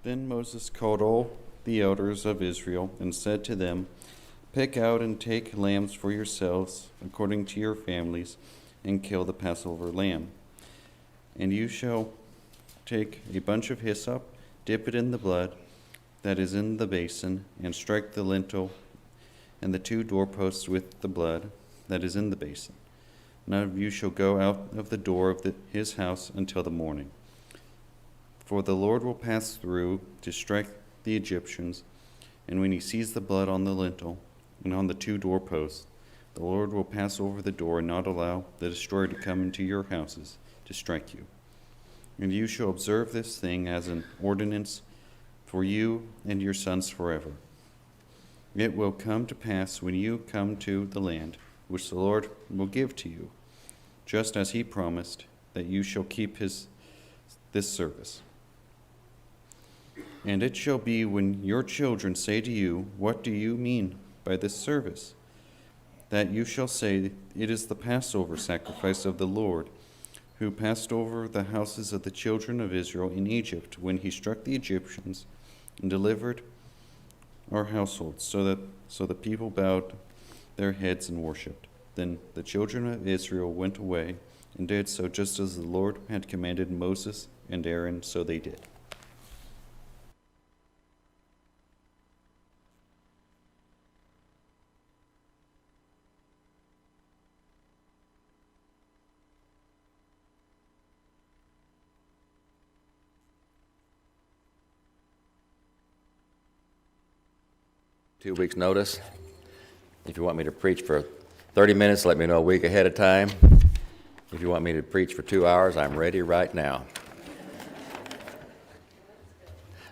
Then Moses called all the elders of Israel and said to them, "Pick out and take lambs for yourselves according to your families, and kill the Passover lamb. And you shall take a bunch of hyssop, dip it in the blood that is in the basin, and strike the lintel and the 2 doorposts with the blood that is in the basin. None of you shall go out of the door of his house until the morning. For the Lord will pass through to strike the Egyptians, and when he sees the blood on the lintel and on the 2 doorposts, the Lord will pass over the door and not allow the destroyer to come into your houses to strike you. And you shall observe this thing as an ordinance for you and your sons forever. It will come to pass when you come to the land which the Lord will give to you, just as he promised, that you shall keep this service. And it shall be when your children say to you, 'What do you mean by this service?' that you shall say, 'It is the Passover sacrifice of the Lord, who passed over the houses of the children of Israel in Egypt when he struck the Egyptians and delivered our households.' So the people bowed their heads and worshipped. Then the children of Israel went away and did so just as the Lord had commanded Moses and Aaron, so they did." 2 weeks' notice. If you want me to preach for 30 minutes, let me know a week ahead of time. If you want me to preach for 2 hours, I'm ready right now.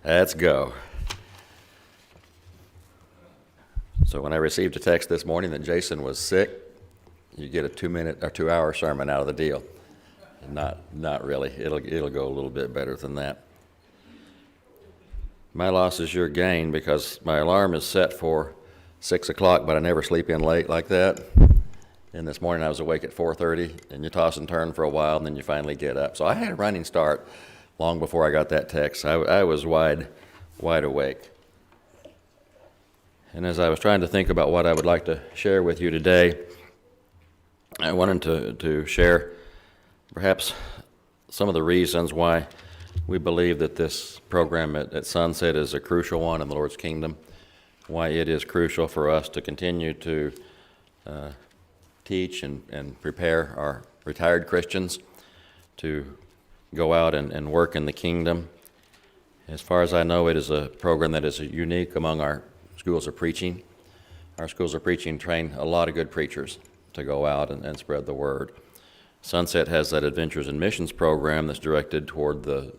Let's go. So when I received a text this morning that Jason was sick, you get a 2-minute or 2-hour sermon out of the deal. Not really. It'll go a little bit better than that. My loss is your gain, because my alarm is set for 6 o'clock, but I never sleep in late like that. And this morning I was awake at 4:30, and you toss and turn for a while, and then you finally get up. So I had a running start long before I got that text. I was wide awake. And as I was trying to think about what I would like to share with you today, I wanted to share perhaps some of the reasons why we believe that this program at Sunset is a crucial one in the Lord's kingdom, why it is crucial for us to continue to teach and prepare our retired Christians to go out and work in the kingdom. As far as I know, it is a program that is unique among our schools of preaching. Our schools of preaching train a lot of good preachers to go out and spread the word. Sunset has that Adventures in Missions program that's directed toward the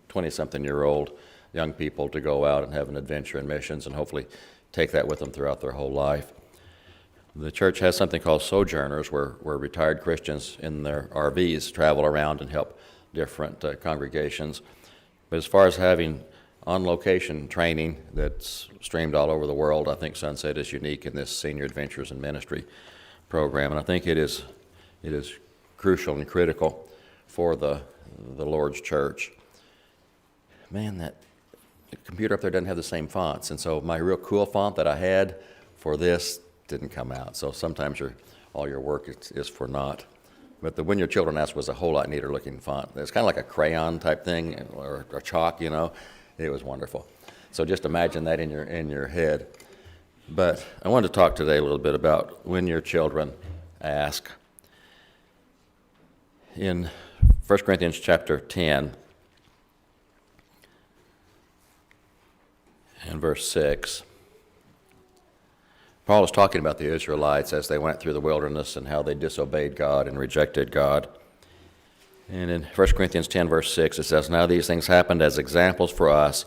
20-something-year-old young people to go out and have an adventure in missions and hopefully take that with them throughout their whole life. The church has something called Sojourners, where retired Christians in their RVs travel around and help different congregations. But as far as having on-location training that's streamed all over the world, I think Sunset is unique in this Senior Adventures in Ministry program, and I think it is crucial and critical for the Lord's church. Man, that computer up there doesn't have the same fonts, and so my real cool font that I had for this didn't come out. So sometimes all your work is for naught. But the When Your Children Ask was a whole lot neater looking font. It's kind of like a crayon type thing, or chalk, you know. It was wonderful. So just imagine that in your head. But I wanted to talk today a little bit about when your children ask. In 1 Corinthians chapter 10 and verse 6, Paul is talking about the Israelites as they went through the wilderness and how they disobeyed God and rejected God. And in 1 Corinthians 10 verse 6 it says, "Now these things happened as examples for us,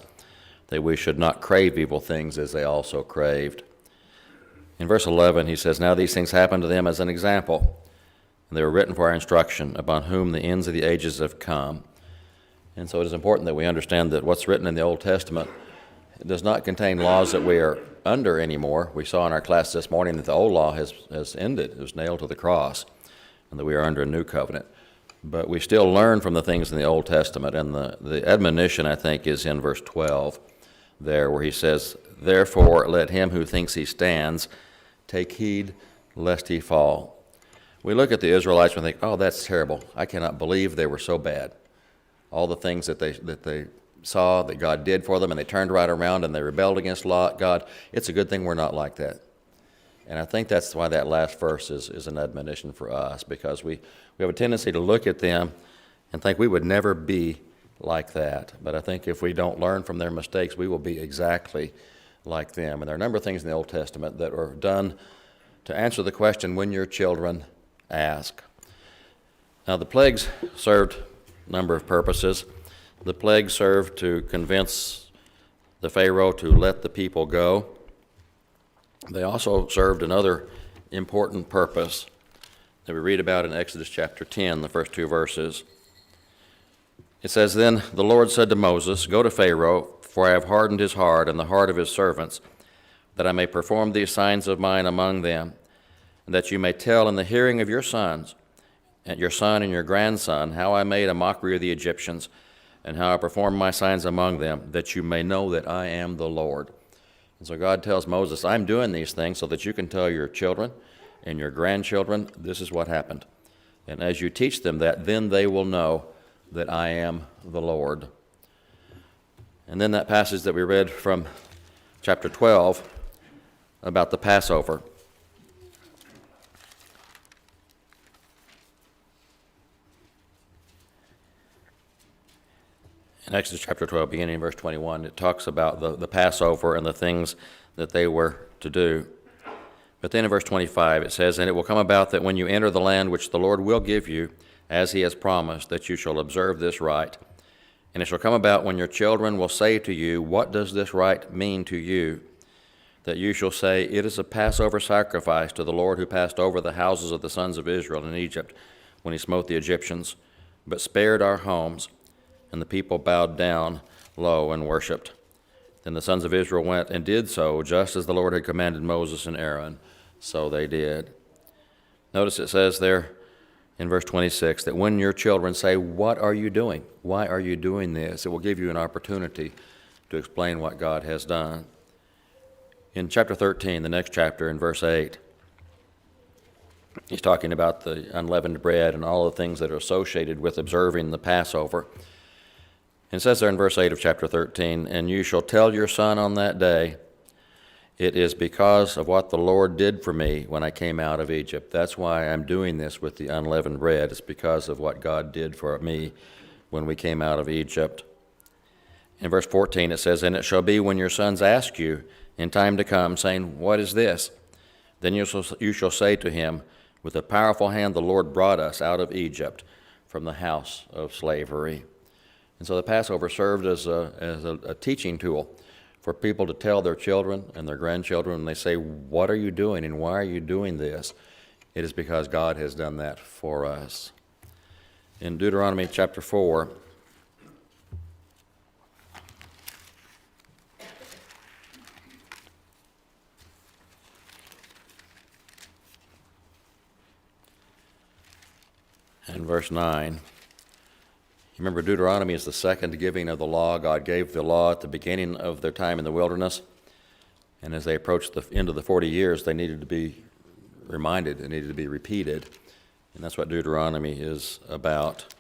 that we should not crave evil things as they also craved." In verse 11 he says, "Now these things happened to them as an example, and they were written for our instruction, upon whom the ends of the ages have come." And so it is important that we understand that what's written in the Old Testament does not contain laws that we are under anymore. We saw in our class this morning that the old law has ended. It was nailed to the cross, and that we are under a new covenant. But we still learn from the things in the Old Testament, and the admonition, I think, is in verse 12 there, where he says, "Therefore let him who thinks he stands take heed lest he fall." We look at the Israelites and think, oh, that's terrible. I cannot believe they were so bad. All the things that they saw that God did for them, and they turned right around and they rebelled against God. It's a good thing we're not like that. And I think that's why that last verse is an admonition for us, because we have a tendency to look at them and think we would never be like that. But I think if we don't learn from their mistakes, we will be exactly like them. And there are a number of things in the Old Testament that are done to answer the question, when your children ask. Now, the plagues served a number of purposes. The plagues served to convince the Pharaoh to let the people go. They also served another important purpose that we read about in Exodus chapter 10, the first two verses. It says, "Then the Lord said to Moses, Go to Pharaoh, for I have hardened his heart and the heart of his servants, that I may perform these signs of mine among them, and that you may tell in the hearing of your sons, and your son and your grandson, how I made a mockery of the Egyptians, and how I performed my signs among them, that you may know that I am the Lord." And so God tells Moses, I'm doing these things so that you can tell your children and your grandchildren, this is what happened. And as you teach them that, then they will know that I am the Lord. And then that passage that we read from chapter 12 about the Passover. In Exodus chapter 12, beginning in verse 21, it talks about the Passover and the things that they were to do. But then in verse 25 it says, "And it will come about that when you enter the land which the Lord will give you, as he has promised, that you shall observe this rite. And it shall come about when your children will say to you, What does this rite mean to you? That you shall say, It is a Passover sacrifice to the Lord who passed over the houses of the sons of Israel in Egypt when he smote the Egyptians, but spared our homes. And the people bowed down low and worshipped. Then the sons of Israel went and did so, just as the Lord had commanded Moses and Aaron. So they did." Notice it says there in verse 26 that when your children say, "What are you doing? Why are you doing this?" it will give you an opportunity to explain what God has done. In chapter 13, the next chapter, in verse 8, he's talking about the unleavened bread and all the things that are associated with observing the Passover. And it says there in verse 8 of chapter 13, "And you shall tell your son on that day, It is because of what the Lord did for me when I came out of Egypt." That's why I'm doing this with the unleavened bread. It's because of what God did for me when we came out of Egypt. In verse 14 it says, "And it shall be when your sons ask you in time to come, saying, What is this? Then you shall say to him, With a powerful hand the Lord brought us out of Egypt from the house of slavery." And so the Passover served as a teaching tool for people to tell their children and their grandchildren when they say, "What are you doing and why are you doing this?" It is because God has done that for us. In Deuteronomy chapter 4, and verse 9, remember, Deuteronomy is the second giving of the law. God gave the law at the beginning of their time in the wilderness. And as they approached the end of the 40 years, they needed to be reminded, it needed to be repeated. And that's what Deuteronomy is about.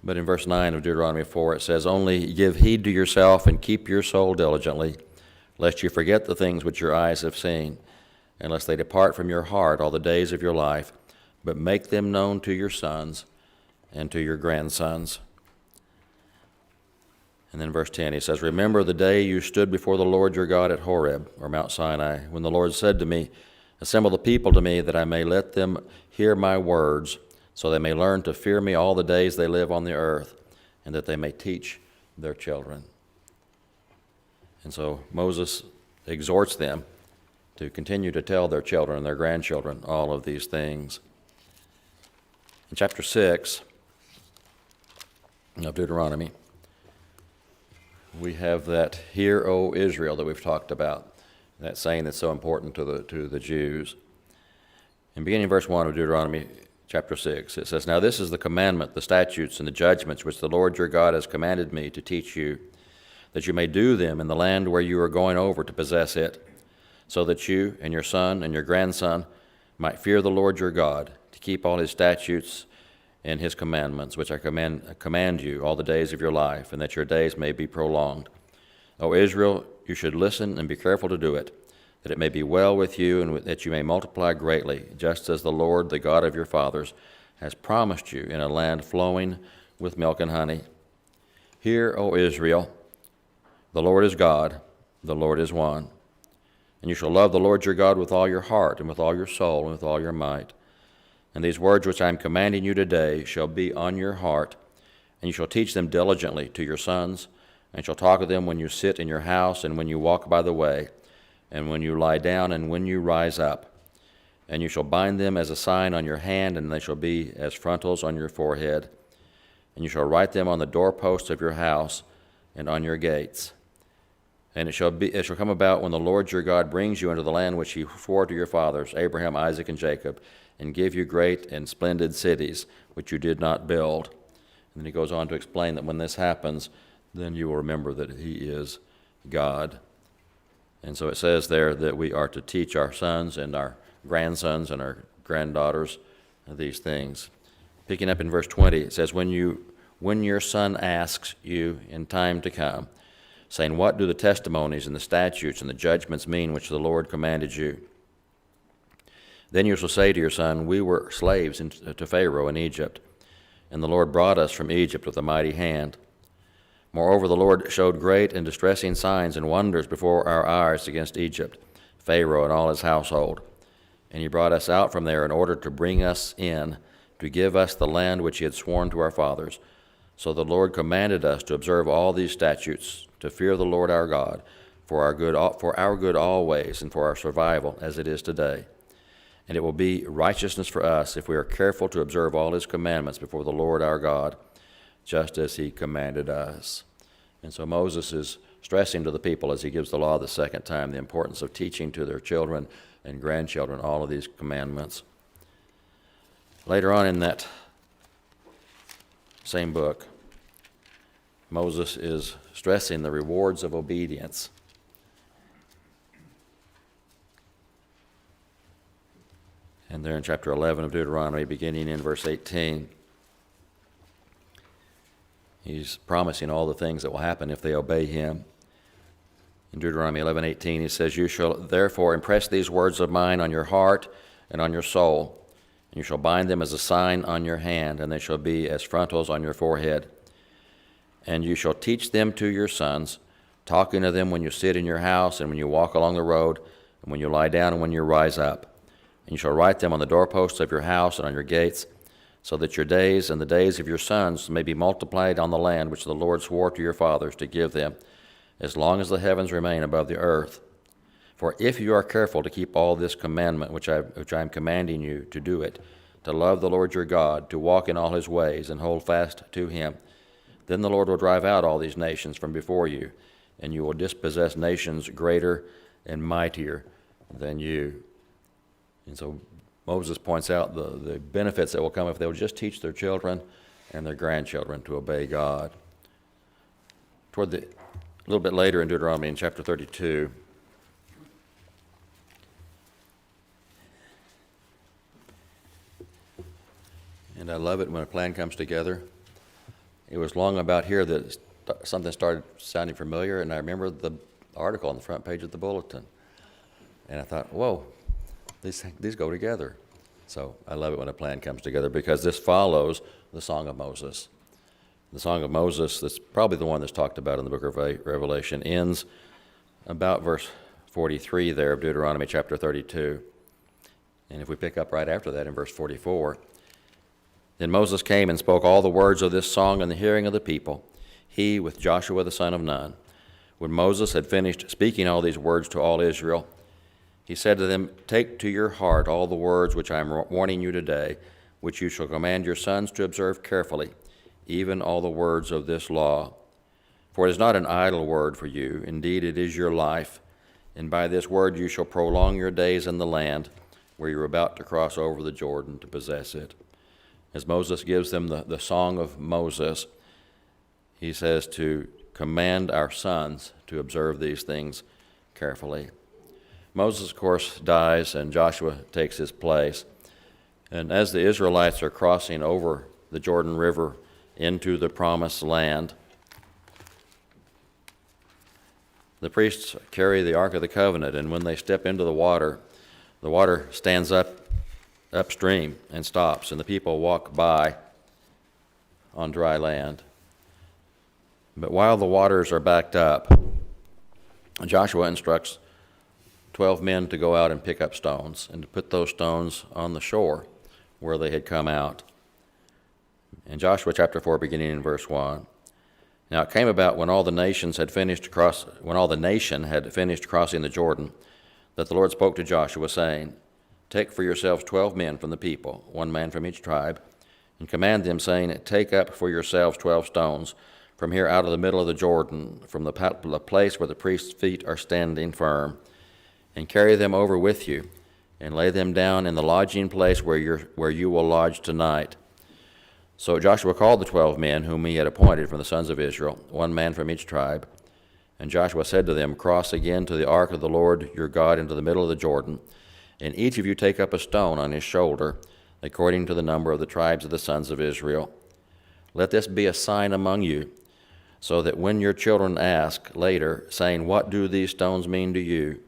But in verse 9 of Deuteronomy 4, it says, "Only give heed to yourself and keep your soul diligently, lest you forget the things which your eyes have seen, and lest they depart from your heart all the days of your life, but make them known to your sons and to your grandsons." And then verse 10, he says, "Remember the day you stood before the Lord your God at Horeb," or Mount Sinai, "when the Lord said to me, Assemble the people to me, that I may let them hear my words, so they may learn to fear me all the days they live on the earth, and that they may teach their children." And so Moses exhorts them to continue to tell their children and their grandchildren all of these things. In chapter 6 of Deuteronomy, we have that "Hear, O Israel" that we've talked about, that saying that's so important to the Jews. And beginning in verse 1 of Deuteronomy chapter 6, it says, Now this is the commandment, the statutes, and the judgments which the Lord your God has commanded me to teach you, that you may do them in the land where you are going over to possess it, so that you and your son and your grandson might fear the Lord your God, to keep all his statutes and his commandments, which I command you all the days of your life, and that your days may be prolonged. O Israel, you should listen and be careful to do it, that it may be well with you, and that you may multiply greatly, just as the Lord, the God of your fathers, has promised you in a land flowing with milk and honey. Hear, O Israel, the Lord is God, the Lord is one. And you shall love the Lord your God with all your heart, and with all your soul, and with all your might. And these words which I am commanding you today shall be on your heart, and you shall teach them diligently to your sons, and shall talk of them when you sit in your house, and when you walk by the way, and when you lie down, and when you rise up. And you shall bind them as a sign on your hand, and they shall be as frontals on your forehead. And you shall write them on the doorposts of your house and on your gates. And it shall come about when the Lord your God brings you into the land which he swore to your fathers, Abraham, Isaac, and Jacob, and give you great and splendid cities which you did not build. And then he goes on to explain that when this happens, then you will remember that he is God. And so it says there that we are to teach our sons and our grandsons and our granddaughters these things. Picking up in verse 20, it says, When your son asks you in time to come, saying, What do the testimonies and the statutes and the judgments mean which the Lord commanded you? Then you shall say to your son, We were slaves to Pharaoh in Egypt, and the Lord brought us from Egypt with a mighty hand. Moreover, the Lord showed great and distressing signs and wonders before our eyes against Egypt, Pharaoh and all his household. And he brought us out from there in order to bring us in, to give us the land which he had sworn to our fathers. So the Lord commanded us to observe all these statutes, to fear the Lord our God, for our good always, and for our survival, as it is today. And it will be righteousness for us if we are careful to observe all his commandments before the Lord our God, just as he commanded us. And so Moses is stressing to the people as he gives the law the second time the importance of teaching to their children and grandchildren all of these commandments. Later on in that same book, Moses is stressing the rewards of obedience. And there in chapter 11 of Deuteronomy, beginning in verse 18, he's promising all the things that will happen if they obey him. In Deuteronomy 11:18, he says, You shall therefore impress these words of mine on your heart and on your soul, and you shall bind them as a sign on your hand, and they shall be as frontals on your forehead. And you shall teach them to your sons, talking of them when you sit in your house, and when you walk along the road, and when you lie down, and when you rise up. And you shall write them on the doorposts of your house and on your gates, so that your days and the days of your sons may be multiplied on the land which the Lord swore to your fathers to give them, as long as the heavens remain above the earth. For if you are careful to keep all this commandment which I am commanding you to do it, to love the Lord your God, to walk in all his ways, and hold fast to him, then the Lord will drive out all these nations from before you, and you will dispossess nations greater and mightier than you. And so Moses points out the benefits that will come if they will just teach their children and their grandchildren to obey God. A little bit later in Deuteronomy, in chapter 32, and I love it when a plan comes together. It was long about here that something started sounding familiar, and I remember the article on the front page of the bulletin. And I thought, whoa, these go together. So I love it when a plan comes together, because this follows the Song of Moses. The Song of Moses, that's probably the one that's talked about in the book of Revelation, ends about verse 43 there of Deuteronomy chapter 32. And if we pick up right after that in verse 44, Then Moses came and spoke all the words of this song in the hearing of the people, he with Joshua the son of Nun. When Moses had finished speaking all these words to all Israel, he said to them, Take to your heart all the words which I am warning you today, which you shall command your sons to observe carefully, even all the words of this law. For it is not an idle word for you, indeed it is your life. And by this word you shall prolong your days in the land, where you're about to cross over the Jordan to possess it. As Moses gives them the Song of Moses, he says to command our sons to observe these things carefully. Moses, of course, dies, and Joshua takes his place. And as the Israelites are crossing over the Jordan River into the Promised Land, the priests carry the Ark of the Covenant, and when they step into the water stands upstream and stops, and the people walk by on dry land. But while the waters are backed up, Joshua instructs 12 men to go out and pick up stones and to put those stones on the shore where they had come out. In Joshua chapter 4, beginning in verse 1, now it came about when all the nation had finished crossing the Jordan, that the Lord spoke to Joshua, saying, Take for yourselves 12 men from the people, 1 man from each tribe, and command them, saying, Take up for yourselves 12 stones from here out of the middle of the Jordan, from the place where the priest's feet are standing firm, and carry them over with you, and lay them down in the lodging place where you will lodge tonight. So Joshua called the 12 men whom he had appointed from the sons of Israel, 1 man from each tribe. And Joshua said to them, Cross again to the ark of the Lord your God into the middle of the Jordan, and each of you take up a stone on his shoulder, according to the number of the tribes of the sons of Israel. Let this be a sign among you, so that when your children ask later, saying, What do these stones mean to you?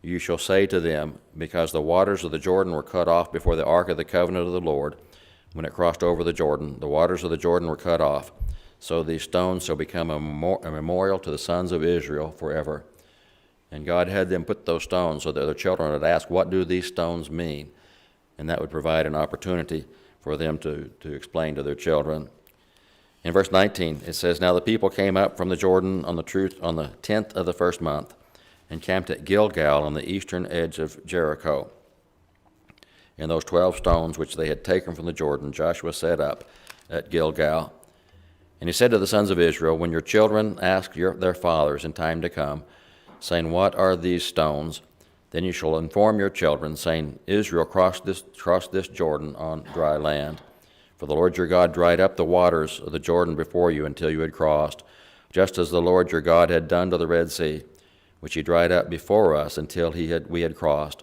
You shall say to them, Because the waters of the Jordan were cut off before the ark of the covenant of the Lord, when it crossed over the Jordan, the waters of the Jordan were cut off. So these stones shall become a memorial to the sons of Israel forever. And God had them put those stones so that their children would ask, What do these stones mean? And that would provide an opportunity for them to explain to their children. In verse 19, it says, Now the people came up from the Jordan on the 10th of the first month, and camped at Gilgal on the eastern edge of Jericho. And those 12 stones which they had taken from the Jordan, Joshua set up at Gilgal. And he said to the sons of Israel, When your children ask their fathers in time to come, saying, What are these stones? Then you shall inform your children, saying, Israel crossed this Jordan on dry land. For the Lord your God dried up the waters of the Jordan before you until you had crossed, just as the Lord your God had done to the Red Sea, which he dried up before us until we had crossed,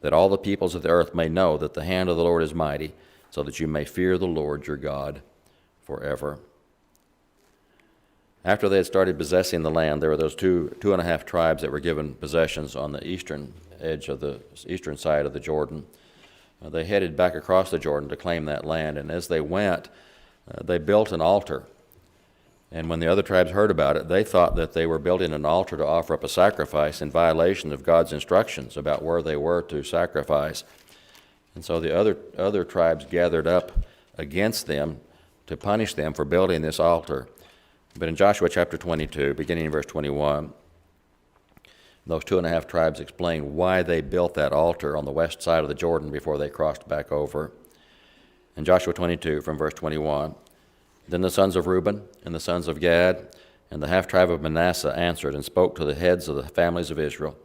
that all the peoples of the earth may know that the hand of the Lord is mighty, so that you may fear the Lord your God forever. After they had started possessing the land, there were those two and a half tribes that were given possessions on the eastern edge of the eastern side of the Jordan. They headed back across the Jordan to claim that land, and as they went, they built an altar. And when the other tribes heard about it, they thought that they were building an altar to offer up a sacrifice in violation of God's instructions about where they were to sacrifice. And so the other tribes gathered up against them to punish them for building this altar. But in Joshua chapter 22, beginning in verse 21, those 2.5 tribes explain why they built that altar on the west side of the Jordan before they crossed back over. In Joshua 22, from verse 21, Then the sons of Reuben and the sons of Gad and the half-tribe of Manasseh answered and spoke to the heads of the families of Israel.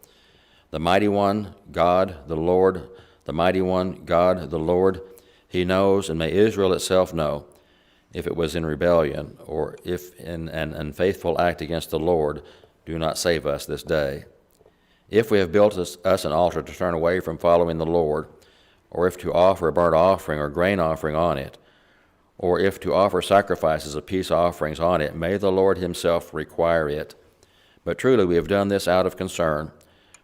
The mighty one, God, the Lord, the mighty one, God, the Lord, he knows, and may Israel itself know, if it was in rebellion, or if in an unfaithful act against the Lord, do not save us this day. If we have built us an altar to turn away from following the Lord, or if to offer a burnt offering or grain offering on it, or if to offer sacrifices of peace offerings on it, may the Lord himself require it. But truly we have done this out of concern,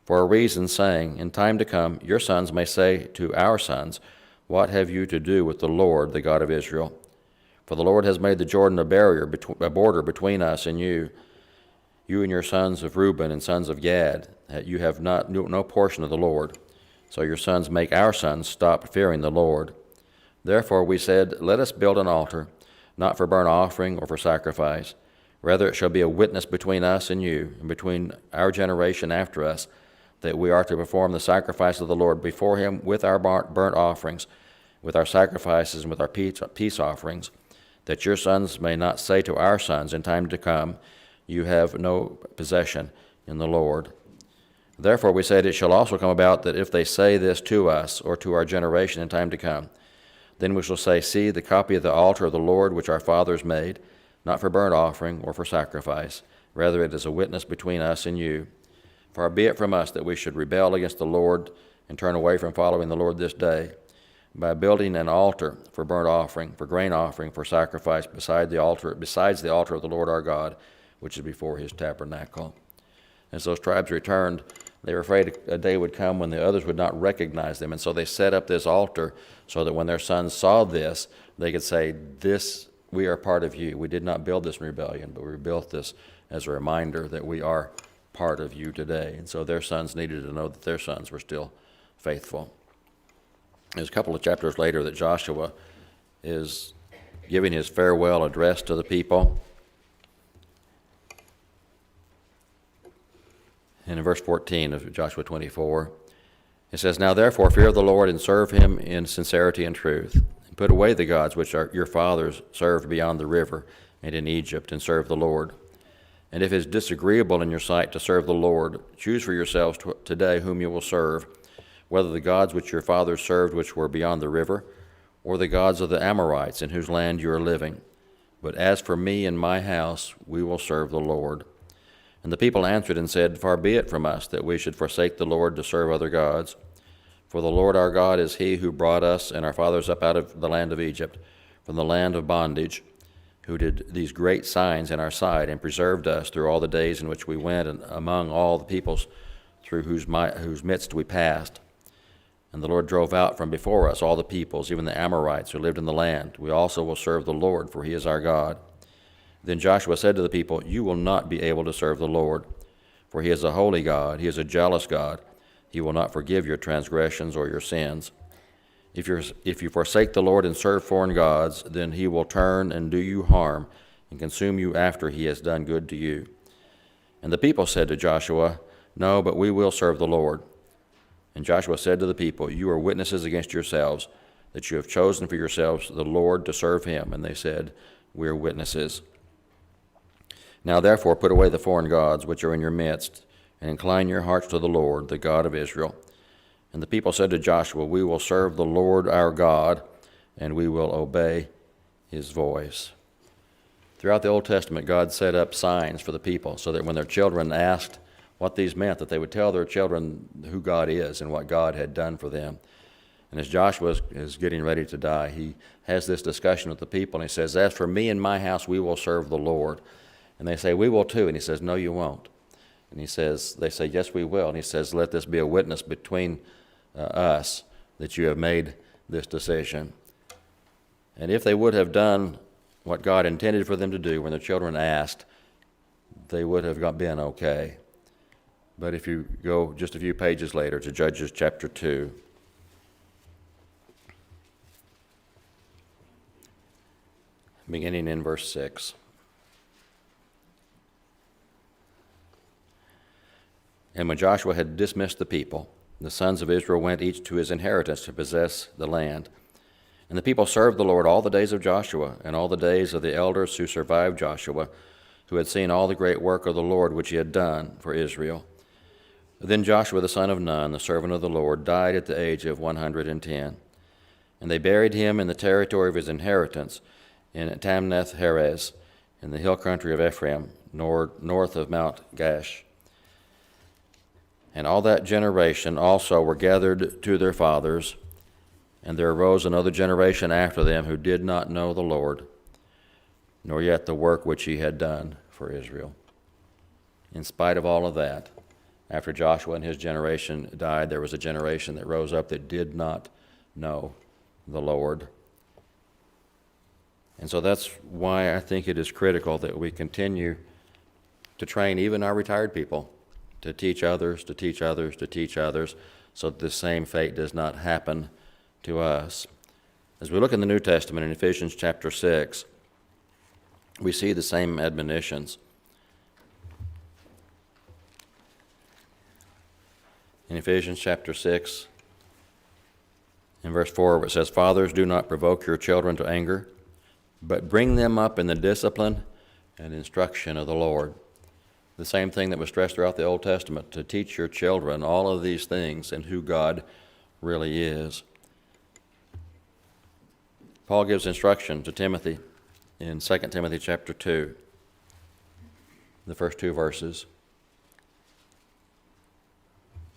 for a reason, saying, In time to come your sons may say to our sons, What have you to do with the Lord, the God of Israel? For the Lord has made the Jordan a border between us and you and your sons of Reuben and sons of Gad. You have no portion of the Lord. So your sons make our sons stop fearing the Lord. Therefore we said, Let us build an altar, not for burnt offering or for sacrifice. Rather it shall be a witness between us and you, and between our generation after us, that we are to perform the sacrifice of the Lord before him with our burnt offerings, with our sacrifices, and with our peace offerings, that your sons may not say to our sons in time to come, You have no possession in the Lord. Therefore we said, it shall also come about that if they say this to us or to our generation in time to come, then we shall say, see, the copy of the altar of the Lord which our fathers made, not for burnt offering or for sacrifice. Rather it is a witness between us and you. Far be it from us that we should rebel against the Lord and turn away from following the Lord this day, by building an altar for burnt offering, for grain offering, for sacrifice besides the altar of the Lord our God, which is before his tabernacle. As those tribes returned, they were afraid a day would come when the others would not recognize them, and so they set up this altar so that when their sons saw this, they could say, this, we are part of you. We did not build this in rebellion, but we built this as a reminder that we are part of you today. And so their sons needed to know that their sons were still faithful. There's a couple of chapters later that Joshua is giving his farewell address to the people. And in verse 14 of Joshua 24, it says, now therefore fear the Lord and serve him in sincerity and truth. And put away the gods which your fathers served beyond the river and in Egypt, and serve the Lord. And if it is disagreeable in your sight to serve the Lord, choose for yourselves today whom you will serve, whether the gods which your fathers served which were beyond the river, or the gods of the Amorites in whose land you are living. But as for me and my house, we will serve the Lord. And the people answered and said, far be it from us that we should forsake the Lord to serve other gods. For the Lord our God is he who brought us and our fathers up out of the land of Egypt, from the land of bondage, who did these great signs in our sight, and preserved us through all the days in which we went, and among all the peoples through whose midst we passed. And the Lord drove out from before us all the peoples, even the Amorites who lived in the land. We also will serve the Lord, for he is our God. Then Joshua said to the people, you will not be able to serve the Lord, for he is a holy God, he is a jealous God. He will not forgive your transgressions or your sins. If you forsake the Lord and serve foreign gods, then he will turn and do you harm and consume you after he has done good to you. And the people said to Joshua, no, but we will serve the Lord. And Joshua said to the people, you are witnesses against yourselves, that you have chosen for yourselves the Lord to serve him. And they said, we are witnesses. Now therefore put away the foreign gods which are in your midst, and incline your hearts to the Lord, the God of Israel. And the people said to Joshua, we will serve the Lord our God, and we will obey his voice. Throughout the Old Testament, God set up signs for the people so that when their children asked what these meant, that they would tell their children who God is and what God had done for them. And as Joshua is getting ready to die, he has this discussion with the people, and he says, as for me and my house, we will serve the Lord. And they say, we will too. And he says, no, you won't. And they say, yes, we will. And he says, let this be a witness between us that you have made this decision. And if they would have done what God intended for them to do when their children asked, they would have been okay. But if you go just a few pages later to Judges chapter 2, beginning in verse 6. And when Joshua had dismissed the people, the sons of Israel went each to his inheritance to possess the land. And the people served the Lord all the days of Joshua, and all the days of the elders who survived Joshua, who had seen all the great work of the Lord which he had done for Israel. Then Joshua the son of Nun, the servant of the Lord, died at the age of 110. And they buried him in the territory of his inheritance, in Tamnath-Heres, in the hill country of Ephraim, north of Mount Gash. And all that generation also were gathered to their fathers, and there arose another generation after them who did not know the Lord, nor yet the work which he had done for Israel. In spite of all of that, after Joshua and his generation died, there was a generation that rose up that did not know the Lord. And so that's why I think it is critical that we continue to train even our retired people to teach others, to teach others, to teach others, so that the same fate does not happen to us. As we look in the New Testament in Ephesians chapter 6, we see the same admonitions. In Ephesians chapter 6, in verse 4, it says, fathers, do not provoke your children to anger, but bring them up in the discipline and instruction of the Lord. the same thing that was stressed throughout the Old Testament, to teach your children all of these things and who God really is. Paul gives instruction to Timothy in 2 Timothy chapter 2, the first 2 verses.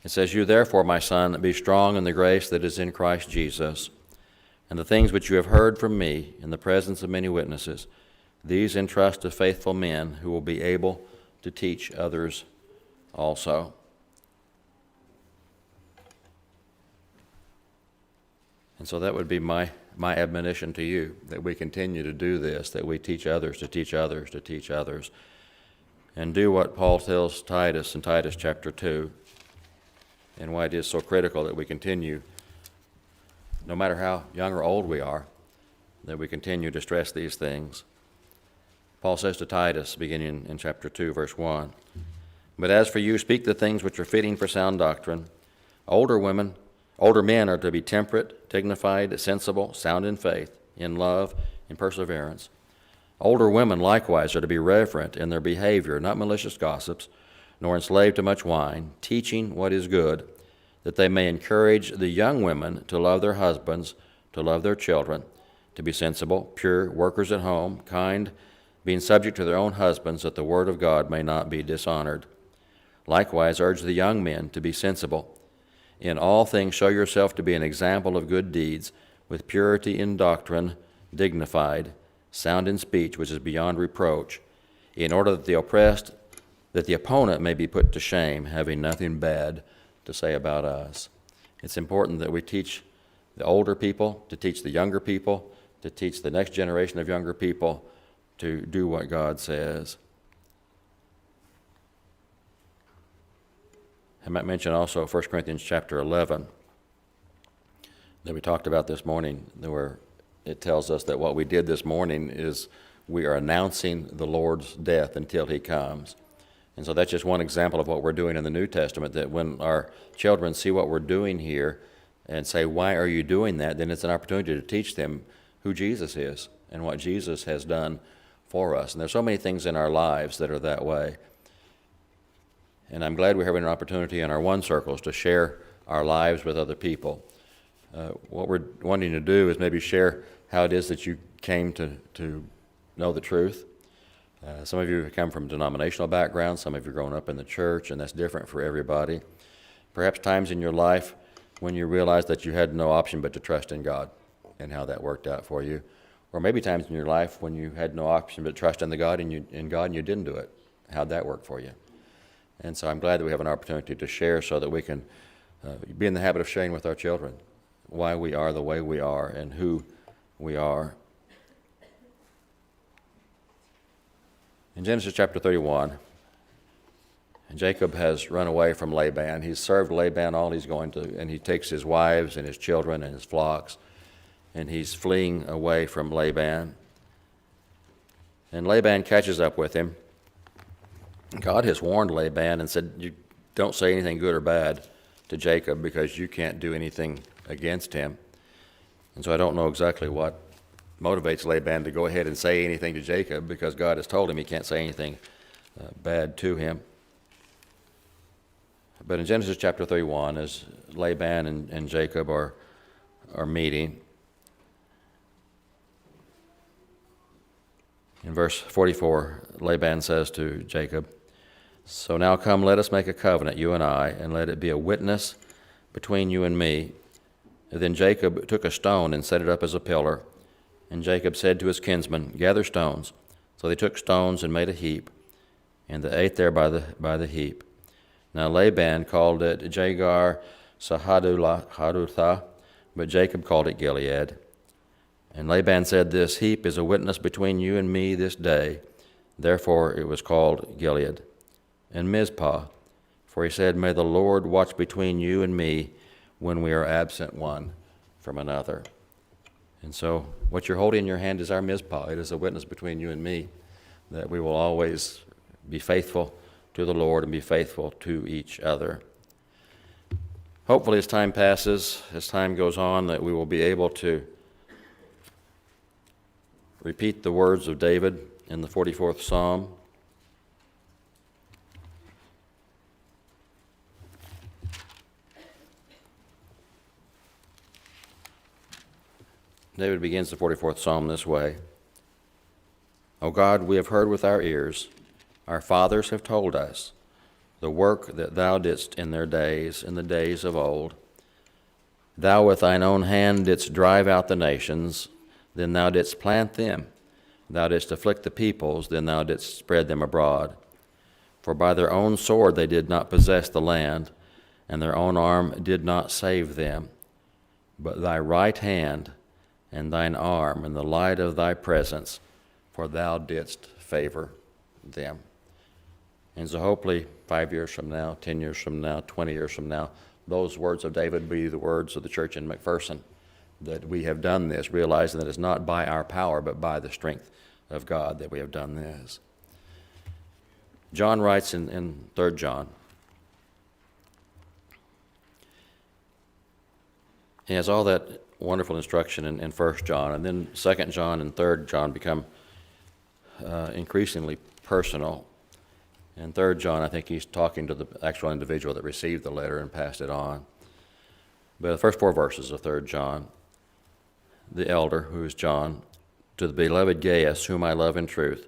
It says, "You therefore, my son, be strong in the grace that is in Christ Jesus, and the things which you have heard from me in the presence of many witnesses, these entrust to faithful men who will be able to teach others also." And so that would be my admonition to you, that we continue to do this, that we teach others to teach others to teach others, and do what Paul tells Titus in Titus chapter 2, and why it is so critical that we continue, no matter how young or old we are, that we continue to stress these things. Paul says to Titus, beginning in chapter 2, verse 1, "But as for you, speak the things which are fitting for sound doctrine. Older men are to be temperate, dignified, sensible, sound in faith, in love, in perseverance. Older women likewise are to be reverent in their behavior, not malicious gossips, nor enslaved to much wine, teaching what is good, that they may encourage the young women to love their husbands, to love their children, to be sensible, pure, workers at home, kind, being subject to their own husbands, that the word of God may not be dishonored. Likewise urge the young men to be sensible. In all things show yourself to be an example of good deeds, with purity in doctrine, dignified, sound in speech, which is beyond reproach, in order that the opponent may be put to shame, having nothing bad to say about us." It's important that we teach the older people, to teach the younger people, to teach the next generation of younger people to do what God says. I might mention also 1 Corinthians chapter 11 that we talked about this morning, where it tells us that what we did this morning is we are announcing the Lord's death until he comes. And so that's just one example of what we're doing in the New Testament, that when our children see what we're doing here and say, "Why are you doing that?" then it's an opportunity to teach them who Jesus is and what Jesus has done for us. And there's so many things in our lives that are that way. And I'm glad we're having an opportunity in our One Circles to share our lives with other people. What we're wanting to do is maybe share how it is that you came to know the truth. Some of you have come from denominational backgrounds, some of you have grown up in the church, and that's different for everybody. Perhaps times in your life when you realized that you had no option but to trust in God, and how that worked out for you. Or maybe times in your life when you had no option but trust in God and you didn't do it. How'd that work for you? And so I'm glad that we have an opportunity to share so that we can be in the habit of sharing with our children why we are the way we are and who we are. In Genesis chapter 31, Jacob has run away from Laban. He's served Laban all he's going to, and he takes his wives and his children and his flocks, and he's fleeing away from Laban. And Laban catches up with him. God has warned Laban and said, "You don't say anything good or bad to Jacob because you can't do anything against him." And so I don't know exactly what motivates Laban to go ahead and say anything to Jacob, because God has told him he can't say anything bad to him. But in Genesis chapter 31, as Laban and Jacob are meeting, in verse 44, Laban says to Jacob, "So now come, let us make a covenant, you and I, and let it be a witness between you and me." And then Jacob took a stone and set it up as a pillar. And Jacob said to his kinsmen, "Gather stones." So they took stones and made a heap, and they ate there by the heap. Now Laban called it Jagar Sahadutha, but Jacob called it Gilead. And Laban said, "This heap is a witness between you and me this day." Therefore it was called Gilead. And Mizpah, for he said, "May the Lord watch between you and me when we are absent one from another." And so what you're holding in your hand is our Mizpah. It is a witness between you and me that we will always be faithful to the Lord and be faithful to each other. Hopefully as time passes, as time goes on, that we will be able to repeat the words of David in the 44th Psalm. David begins the 44th Psalm this way. O God, we have heard with our ears, our fathers have told us, the work that thou didst in their days, in the days of old. Thou with thine own hand didst drive out the nations, then thou didst plant them. Thou didst afflict the peoples, then thou didst spread them abroad. For by their own sword they did not possess the land, and their own arm did not save them. But thy right hand and thine arm and the light of thy presence, for thou didst favor them. And so hopefully 5 years from now, 10 years from now, 20 years from now, those words of David be the words of the church in McPherson, that we have done this, realizing that it's not by our power, but by the strength of God that we have done this. John writes in 3 John, he has all that wonderful instruction in 1 John, and then 2 John and 3 John become increasingly personal. In 3 John, I think he's talking to the actual individual that received the letter and passed it on. But the first 4 verses of 3 John, the elder, who is John, to the beloved Gaius, whom I love in truth.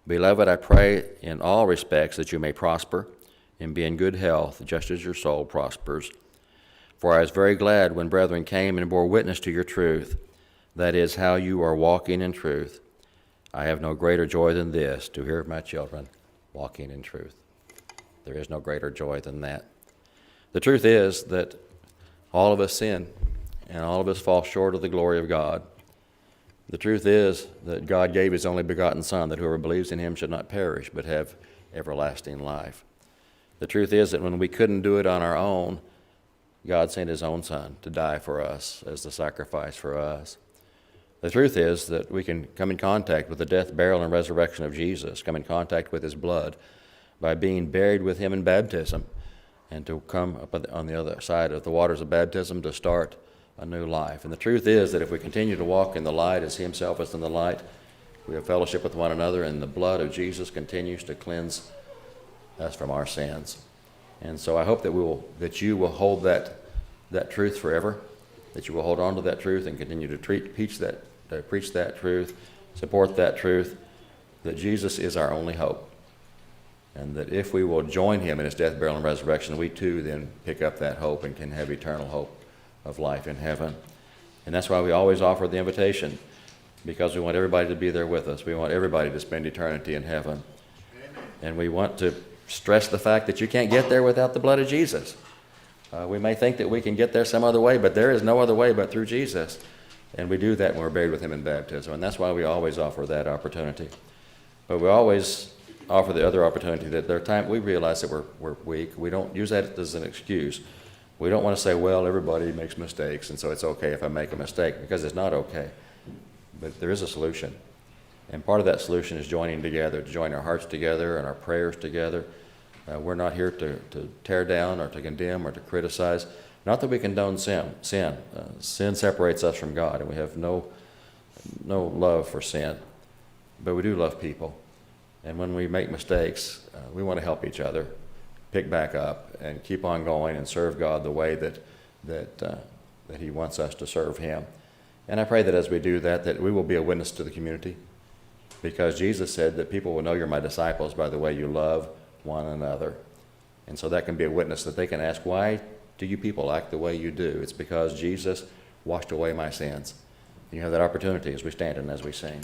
Beloved, I pray in all respects that you may prosper and be in good health, just as your soul prospers. For I was very glad when brethren came and bore witness to your truth, that is, how you are walking in truth. I have no greater joy than this, to hear of my children walking in truth. There is no greater joy than that. The truth is that all of us sin, and all of us fall short of the glory of God. The truth is that God gave his only begotten Son, that whoever believes in him should not perish, but have everlasting life. The truth is that when we couldn't do it on our own, God sent his own Son to die for us as the sacrifice for us. The truth is that we can come in contact with the death, burial, and resurrection of Jesus, come in contact with his blood by being buried with him in baptism, and to come up on the other side of the waters of baptism to start a new life. And the truth is that if we continue to walk in the light as he himself is in the light, we have fellowship with one another, and the blood of Jesus continues to cleanse us from our sins. And so I hope that you will hold that truth forever, that you will hold on to that truth and continue to preach that truth, support that truth, that Jesus is our only hope. And that if we will join him in his death, burial, and resurrection, we too then pick up that hope and can have eternal hope of life in heaven. And that's why we always offer the invitation, because we want everybody to be there with us. We want everybody to spend eternity in heaven. Amen. And we want to stress the fact that you can't get there without the blood of Jesus. We may think that we can get there some other way, but there is no other way but through Jesus. And we do that when we're buried with him in baptism. And that's why we always offer that opportunity. But we always offer the other opportunity that there are times we realize that we're weak. We don't use that as an excuse. We don't want to say, well, everybody makes mistakes, and so it's okay if I make a mistake, because it's not okay. But there is a solution. And part of that solution is joining together, to join our hearts together and our prayers together. We're not here to tear down or to condemn or to criticize. Not that we condone sin. Sin separates us from God, and we have no love for sin. But we do love people. And when we make mistakes, we want to help each other pick back up and keep on going and serve God the way that he wants us to serve him. And I pray that as we do that we will be a witness to the community, because Jesus said that people will know you're my disciples by the way you love one another. And so that can be a witness that they can ask, why do you people act the way you do? It's because Jesus washed away my sins. You have that opportunity as we stand and as we sing.